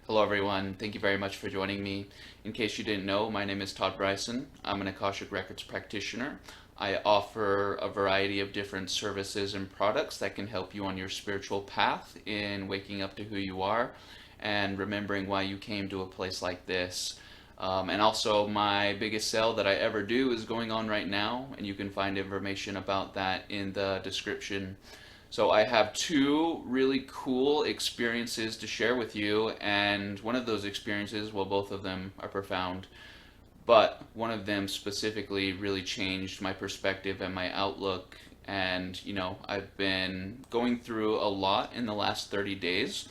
Hello everyone, thank you very much for joining me. In case you didn't know, my name is Todd Bryson. I'm an Akashic Records practitioner. I offer a variety of different services and products that can help you on your spiritual path in waking up to who you are and remembering why you came to a place like this. And also, my biggest sale that I ever do is going on right now, and you can find information about that in the description. So I have two really cool experiences to share with you, and one of those experiences, well, both of them are profound, but one of them specifically really changed my perspective and my outlook. And, I've been going through a lot in the last 30 days.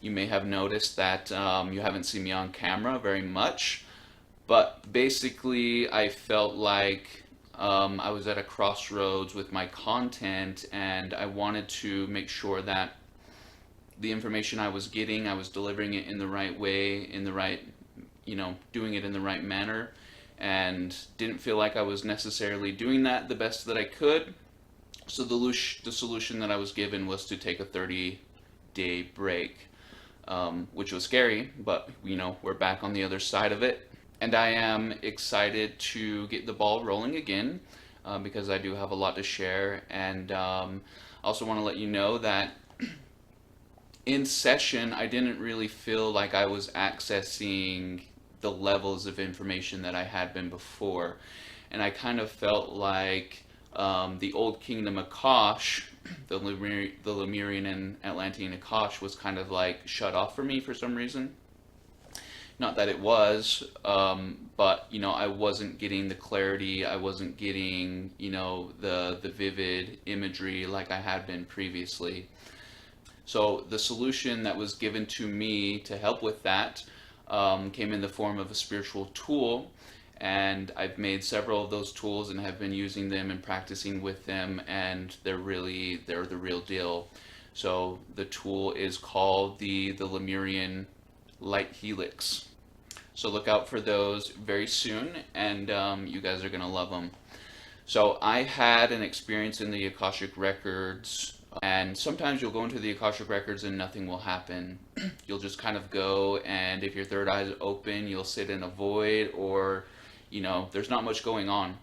You may have noticed that you haven't seen me on camera very much, but basically, I felt like I was at a crossroads with my content, and I wanted to make sure that the information I was getting, I was delivering it in the right way, in the right, doing it in the right manner, and didn't feel like I was necessarily doing that the best that I could. So the solution that I was given was to take a 30-day break, which was scary, but we're back on the other side of it. And I am excited to get the ball rolling again because I do have a lot to share. And I also want to let you know that in session, I didn't really feel like I was accessing the levels of information that I had been before. And I kind of felt like the old kingdom Akash, the Lemurian and Atlantean Akash, was kind of like shut off for me for some reason. Not that it was, but I wasn't getting the clarity. I wasn't getting the vivid imagery like I had been previously. So the solution that was given to me to help with that came in the form of a spiritual tool, and I've made several of those tools and have been using them and practicing with them, and they're the real deal. So the tool is called the Lemurian Light Helix. So look out for those very soon, and you guys are going to love them. So I had an experience in the Akashic Records, and sometimes you'll go into the Akashic Records and nothing will happen. You'll just kind of go, and if your third eye is open, you'll sit in a void, or there's not much going on.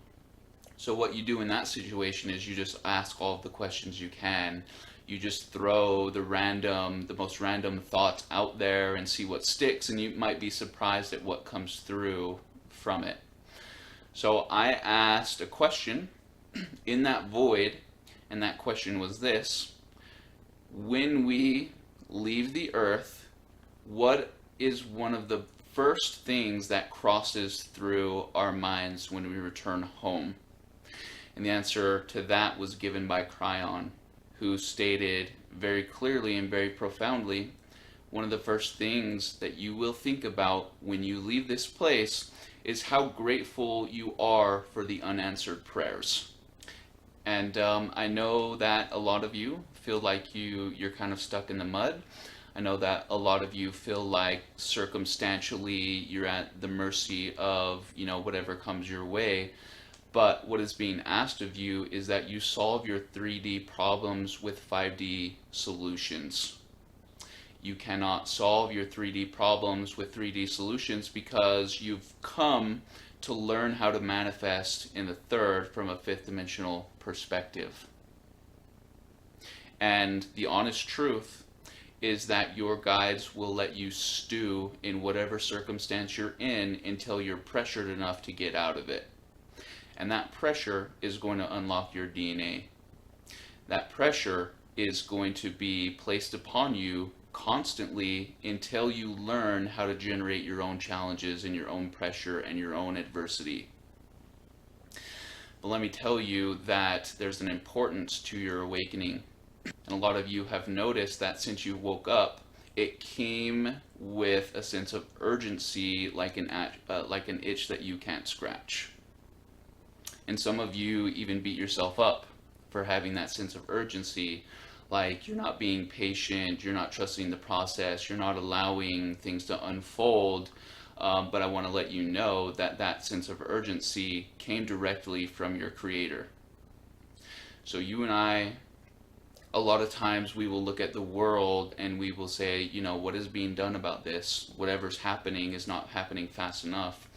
So what you do in that situation is you just ask all of the questions you can. You just throw the most random thoughts out there and see what sticks, and you might be surprised at what comes through from it. So I asked a question in that void, and that question was this: when we leave the earth, what is one of the first things that crosses through our minds when we return home? And the answer to that was given by Kryon, who stated very clearly and very profoundly, one of the first things that you will think about when you leave this place is how grateful you are for the unanswered prayers. And I know that a lot of you feel like you're kind of stuck in the mud. I know that a lot of you feel like circumstantially you're at the mercy of whatever comes your way. But what is being asked of you is that you solve your 3D problems with 5D solutions. You cannot solve your 3D problems with 3D solutions because you've come to learn how to manifest in the third from a fifth dimensional perspective. And the honest truth is that your guides will let you stew in whatever circumstance you're in until you're pressured enough to get out of it. And that pressure is going to unlock your DNA. That pressure is going to be placed upon you constantly until you learn how to generate your own challenges and your own pressure and your own adversity. But let me tell you that there's an importance to your awakening. And a lot of you have noticed that since you woke up, it came with a sense of urgency, like an itch that you can't scratch. And some of you even beat yourself up for having that sense of urgency, like you're not being patient, you're not trusting the process, you're not allowing things to unfold. But I want to let you know that that sense of urgency came directly from your creator. So you and I A lot of times we will look at the world and we will say, you know, what is being done about this? Whatever's happening is not happening fast enough.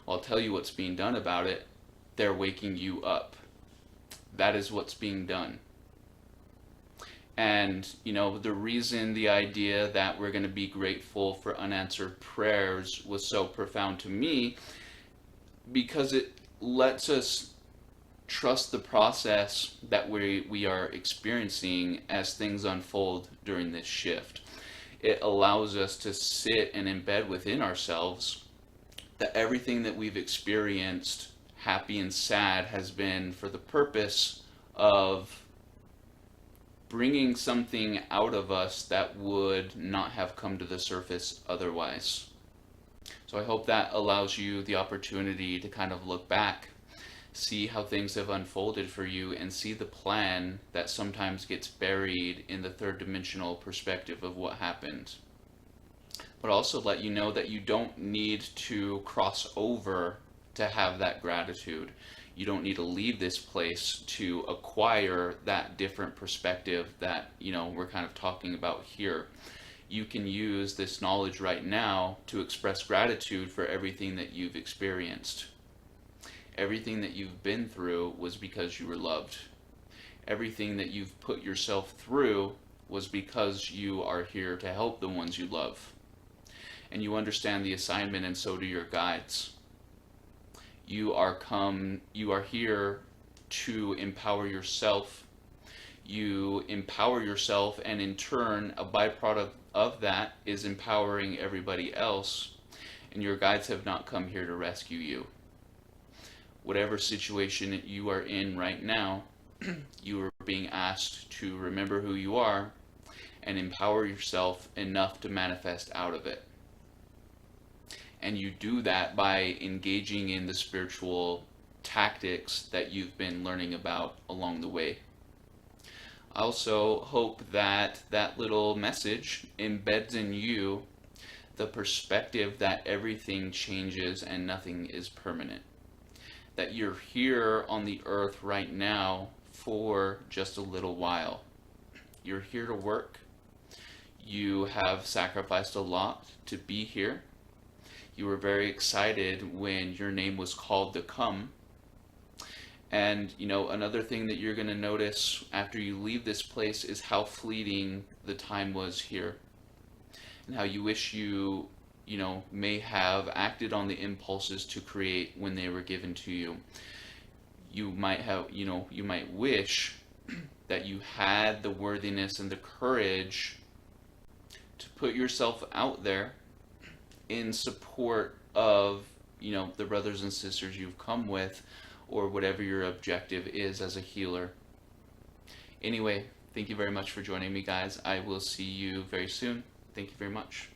Well, I'll tell you what's being done about it. They're waking you up. That is what's being done. And, you know, the reason the idea that we're going to be grateful for unanswered prayers was so profound to me, because it lets us trust the process that we are experiencing as things unfold during this shift. It allows us to sit and embed within ourselves that everything that we've experienced, happy and sad, has been for the purpose of bringing something out of us that would not have come to the surface otherwise. So I hope that allows you the opportunity to kind of look back, see how things have unfolded for you, and see the plan that sometimes gets buried in the third dimensional perspective of what happened. But also let you know that you don't need to cross over to have that gratitude. You don't need to leave this place to acquire that different perspective that, you know, we're kind of talking about here. You can use this knowledge right now to express gratitude for everything that you've experienced. Everything that you've been through was because you were loved. Everything that you've put yourself through was because you are here to help the ones you love. And you understand the assignment, and so do your guides. You are here to empower yourself. You empower yourself, and in turn, a byproduct of that is empowering everybody else. And your guides have not come here to rescue you. Whatever situation you are in right now, you are being asked to remember who you are and empower yourself enough to manifest out of it. And you do that by engaging in the spiritual tactics that you've been learning about along the way. I also hope that that little message embeds in you the perspective that everything changes and nothing is permanent. That you're here on the earth right now for just a little while. You're here to work. You have sacrificed a lot to be here. You were very excited when your name was called to come. And, you know, another thing that you're going to notice after you leave this place is how fleeting the time was here. And how you wish you may have acted on the impulses to create when they were given to you. You might wish that you had the worthiness and the courage to put yourself out there in support of, the brothers and sisters you've come with, or whatever your objective is as a healer. Anyway, thank you very much for joining me, guys. I will see you very soon. Thank you very much.